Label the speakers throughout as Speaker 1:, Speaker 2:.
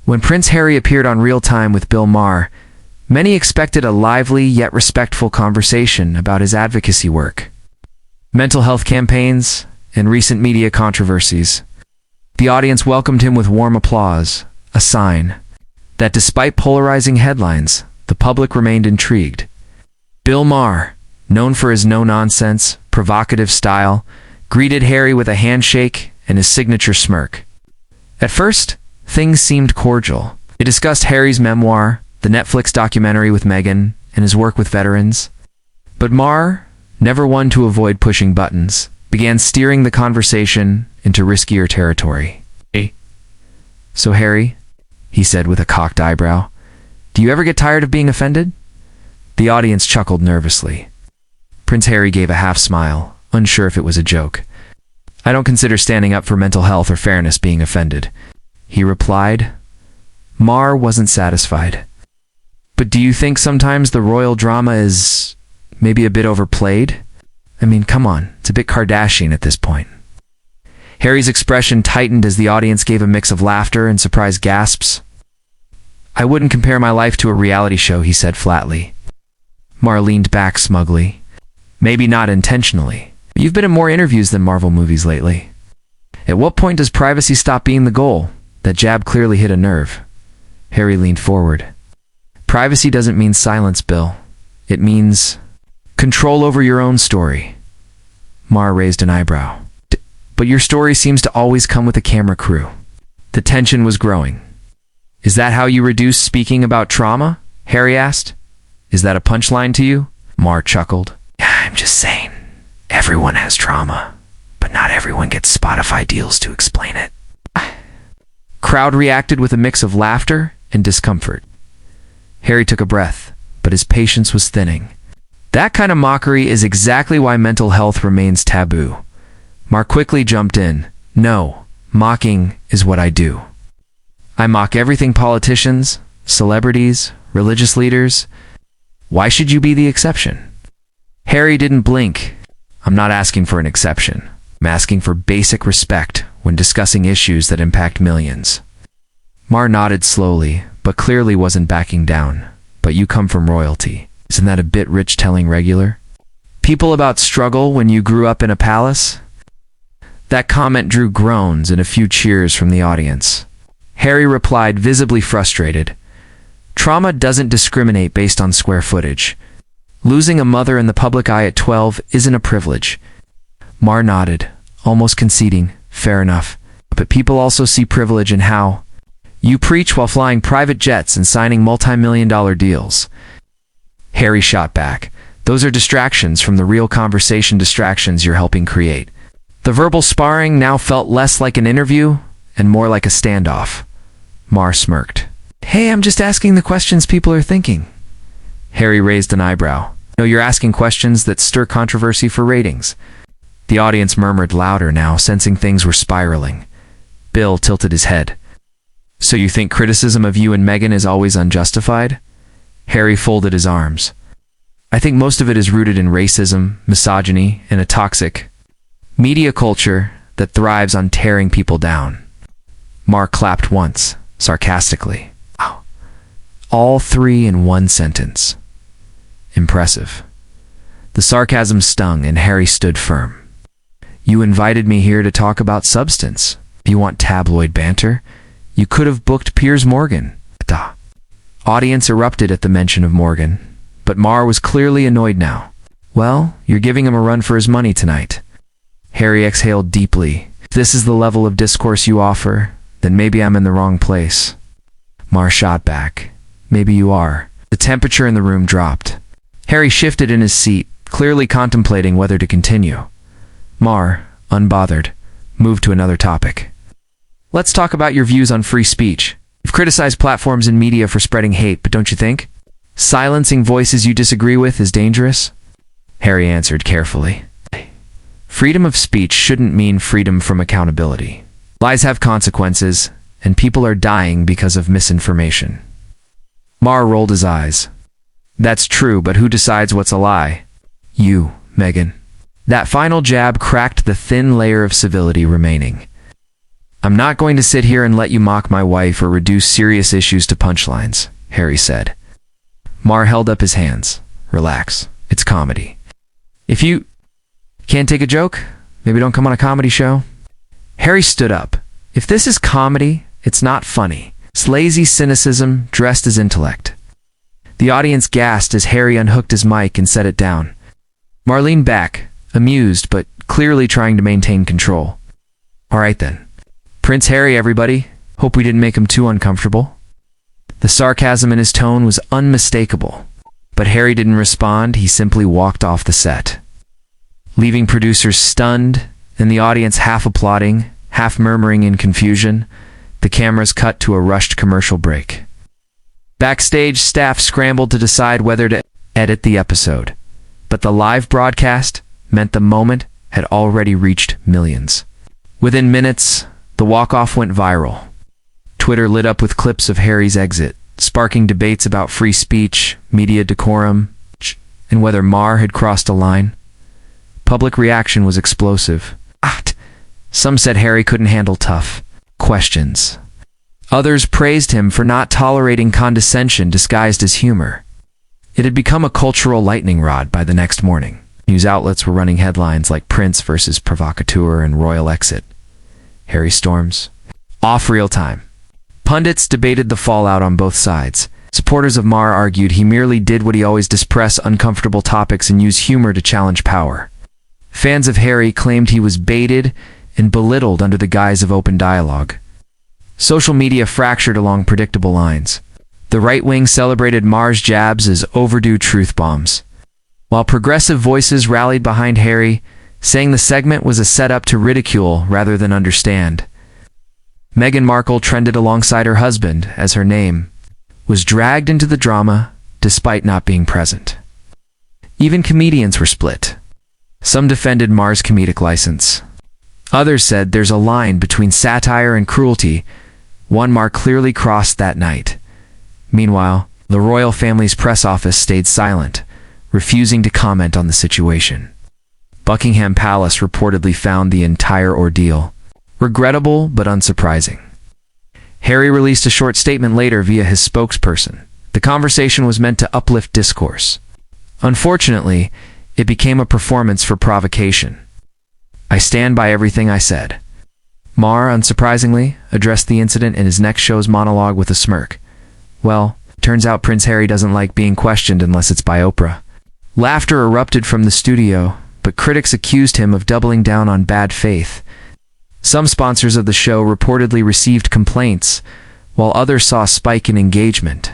Speaker 1: When Prince Harry appeared on Real Time with Bill Maher, many expected a lively yet respectful conversation about his advocacy work, mental health campaigns, and recent media controversies. The audience welcomed him with warm applause, a sign that despite polarizing headlines, the public remained intrigued. Bill Maher, known for his no-nonsense, provocative style, greeted Harry with a handshake and his signature smirk. At first, things seemed cordial. They discussed Harry's memoir, the Netflix documentary with Meghan, and his work with veterans. But Maher, never one to avoid pushing buttons, began steering the conversation into riskier territory. "Hey, so Harry," he said with a cocked eyebrow, "do you ever get tired of being offended?" The audience chuckled nervously. Prince Harry gave a half-smile, unsure if it was a joke. "I don't consider standing up for mental health or fairness being offended," he replied. Maher wasn't satisfied. "But do you think sometimes the royal drama is maybe a bit overplayed? I mean, come on, it's a bit Kardashian at this point." Harry's expression tightened as the audience gave a mix of laughter and surprised gasps. "I wouldn't compare my life to a reality show," he said flatly. Maher leaned back smugly. "Maybe not intentionally. But you've been in more interviews than Marvel movies lately. At what point does privacy stop being the goal?" That jab clearly hit a nerve. Harry leaned forward. "Privacy doesn't mean silence, Bill. It means control over your own story." Maher raised an eyebrow. "But your story seems to always come with a camera crew." The tension was growing. "Is that how you reduce speaking about trauma?" Harry asked. "Is that a punchline to you?" Maher chuckled. "I'm just saying, everyone has trauma, but not everyone gets Spotify deals to explain it." Crowd reacted with a mix of laughter and discomfort. Harry took a breath, but his patience was thinning. That kind of mockery is exactly why mental health remains taboo. Maher quickly jumped in. "No, mocking is what I do. I mock everything politicians, celebrities, religious leaders. Why should you be the exception?" Harry didn't blink. "I'm not asking for an exception. I'm asking for basic respect when discussing issues that impact millions." Maher nodded slowly, but clearly wasn't backing down. "But you come from royalty. Isn't that a bit rich telling regular? People about struggle when you grew up in a palace?" That comment drew groans and a few cheers from the audience. Harry replied, visibly frustrated. "Trauma doesn't discriminate based on square footage. Losing a mother in the public eye at 12 isn't a privilege." Maher nodded, almost conceding, "Fair enough. But people also see privilege in how you preach while flying private jets and signing multi-million-dollar deals." Harry shot back. "Those are distractions from the real conversation distractions you're helping create." The verbal sparring now felt less like an interview and more like a standoff. Maher smirked. "Hey, I'm just asking the questions people are thinking." Harry raised an eyebrow. "No, you're asking questions that stir controversy for ratings." The audience murmured louder now, sensing things were spiraling. Bill tilted his head. "So you think criticism of you and Meghan is always unjustified?" Harry folded his arms. "I think most of it is rooted in racism, misogyny, and a toxic media culture that thrives on tearing people down." Maher clapped once, sarcastically. "Wow. All three in one sentence. Impressive." The sarcasm stung and Harry stood firm. "You invited me here to talk about substance. You want tabloid banter? You could have booked Piers Morgan." The audience erupted at the mention of Morgan, but Maher was clearly annoyed now. "Well, you're giving him a run for his money tonight." Harry exhaled deeply. "If this is the level of discourse you offer, then maybe I'm in the wrong place." Maher shot back. "Maybe you are." The temperature in the room dropped. Harry shifted in his seat, clearly contemplating whether to continue. Maher, unbothered, moved to another topic. "Let's talk about your views on free speech. You've criticized platforms and media for spreading hate, but don't you think silencing voices you disagree with is dangerous?" Harry answered carefully. "Freedom of speech shouldn't mean freedom from accountability. Lies have consequences, and people are dying because of misinformation." Maher rolled his eyes. "That's true, but who decides what's a lie?" "You, Meghan." That final jab cracked the thin layer of civility remaining. "I'm not going to sit here and let you mock my wife or reduce serious issues to punchlines," Harry said. Maher held up his hands. "Relax. It's comedy. If you can't take a joke, maybe don't come on a comedy show." Harry stood up. "If this is comedy, it's not funny. It's lazy cynicism dressed as intellect." The audience gasped as Harry unhooked his mic and set it down. Maher leaned back, amused but clearly trying to maintain control. "All right then. Prince Harry, everybody. Hope we didn't make him too uncomfortable." The sarcasm in his tone was unmistakable, but Harry didn't respond. He simply walked off the set, leaving producers stunned and the audience half applauding, half murmuring in confusion. The cameras cut to a rushed commercial break. Backstage, staff scrambled to decide whether to edit the episode, but the live broadcast meant the moment had already reached millions. Within minutes, the walk-off went viral. Twitter lit up with clips of Harry's exit, sparking debates about free speech, media decorum, and whether Maher had crossed a line. Public reaction was explosive. Some said Harry couldn't handle tough questions. Others praised him for not tolerating condescension disguised as humor. It had become a cultural lightning rod by the next morning. News outlets were running headlines like "Prince versus Provocateur" and "Royal Exit." Harry storms off real time. Pundits debated the fallout on both sides. Supporters of Maher argued he merely did what he always does: press uncomfortable topics and use humor to challenge power. Fans of Harry claimed he was baited and belittled under the guise of open dialogue. Social media fractured along predictable lines. The right wing celebrated Maher's jabs as overdue truth bombs, while progressive voices rallied behind Harry, saying the segment was a setup to ridicule rather than understand. Meghan Markle trended alongside her husband as her name was dragged into the drama despite not being present. Even comedians were split. Some defended Maher's comedic license. Others said there's a line between satire and cruelty, one Maher clearly crossed that night. Meanwhile, the royal family's press office stayed silent, refusing to comment on the situation. Buckingham Palace reportedly found the entire ordeal regrettable but unsurprising. Harry released a short statement later via his spokesperson. The conversation was meant to uplift discourse. Unfortunately, it became a performance for provocation. "I stand by everything I said." Maher, unsurprisingly, addressed the incident in his next show's monologue with a smirk. "Well, turns out Prince Harry doesn't like being questioned unless it's by Oprah." Laughter erupted from the studio, but critics accused him of doubling down on bad faith. Some sponsors of the show reportedly received complaints, while others saw a spike in engagement.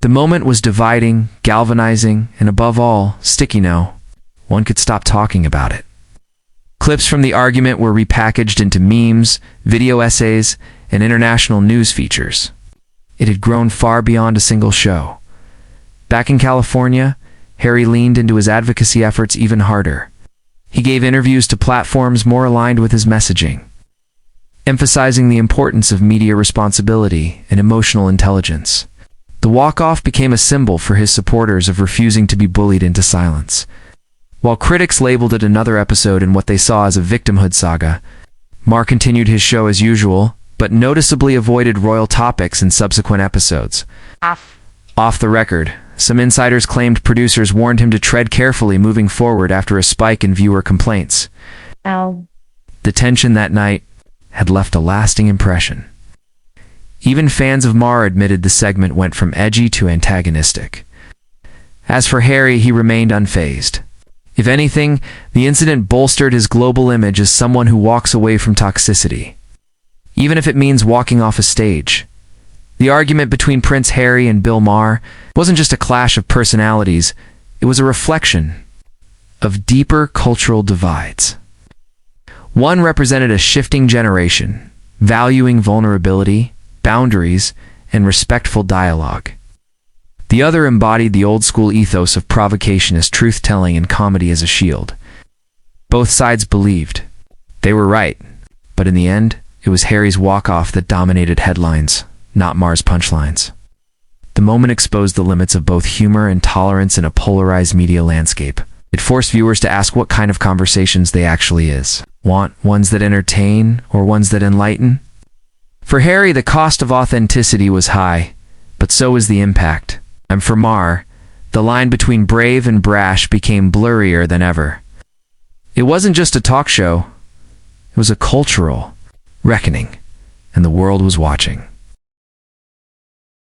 Speaker 1: The moment was dividing, galvanizing, and above all, sticky. No one could stop talking about it. Clips from the argument were repackaged into memes, video essays, and international news features. It had grown far beyond a single show. Back in California, Harry leaned into his advocacy efforts even harder. He gave interviews to platforms more aligned with his messaging, emphasizing the importance of media responsibility and emotional intelligence. The walk-off became a symbol for his supporters of refusing to be bullied into silence. While critics labeled it another episode in what they saw as a victimhood saga, Maher continued his show as usual, but noticeably avoided royal topics in subsequent episodes. Off the record, some insiders claimed producers warned him to tread carefully moving forward after a spike in viewer complaints. The tension that night had left a lasting impression. Even fans of Maher admitted the segment went from edgy to antagonistic. As for Harry, he remained unfazed. If anything, the incident bolstered his global image as someone who walks away from toxicity, even if it means walking off a stage. The argument between Prince Harry and Bill Maher wasn't just a clash of personalities, it was a reflection of deeper cultural divides. One represented a shifting generation, valuing vulnerability, boundaries, and respectful dialogue. The other embodied the old-school ethos of provocation as truth-telling and comedy as a shield. Both sides believed they were right, but in the end, it was Harry's walk-off that dominated headlines, not Maher's punchlines. The moment exposed the limits of both humor and tolerance in a polarized media landscape. It forced viewers to ask what kind of conversations they actually want ones that entertain or ones that enlighten? For Harry, the cost of authenticity was high, but so was the impact. And for Maher, the line between brave and brash became blurrier than ever. It wasn't just a talk show, it was a cultural reckoning, and the world was watching.